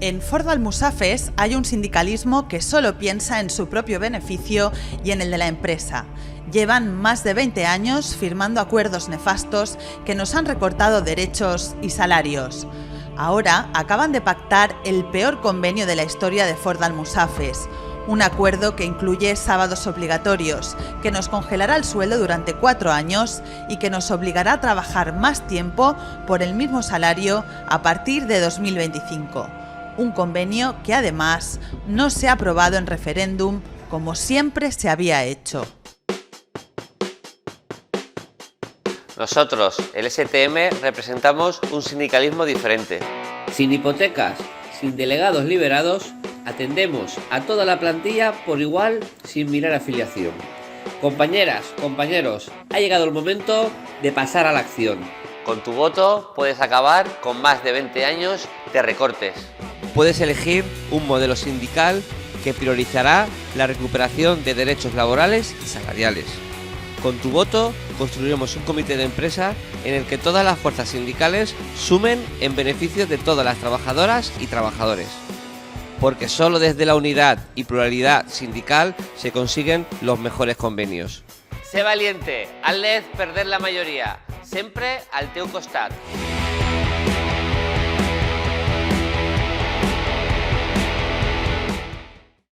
En Ford Almusafes hay un sindicalismo que solo piensa en su propio beneficio y en el de la empresa. Llevan más de 20 años firmando acuerdos nefastos que nos han recortado derechos y salarios. Ahora acaban de pactar el peor convenio de la historia de Ford Almusafes, un acuerdo que incluye sábados obligatorios, que nos congelará el sueldo durante 4 años y que nos obligará a trabajar más tiempo por el mismo salario a partir de 2025. Un convenio que además no se ha aprobado en referéndum como siempre se había hecho. Nosotros, el STM, representamos un sindicalismo diferente. Sin hipotecas, sin delegados liberados, atendemos a toda la plantilla por igual sin mirar afiliación. Compañeras, compañeros, ha llegado el momento de pasar a la acción. Con tu voto puedes acabar con más de 20 años de recortes. Puedes elegir un modelo sindical que priorizará la recuperación de derechos laborales y salariales. Con tu voto construiremos un comité de empresa en el que todas las fuerzas sindicales sumen en beneficio de todas las trabajadoras y trabajadores. Porque solo desde la unidad y pluralidad sindical se consiguen los mejores convenios. Sé valiente, hazles perder la mayoría, siempre al teu costat.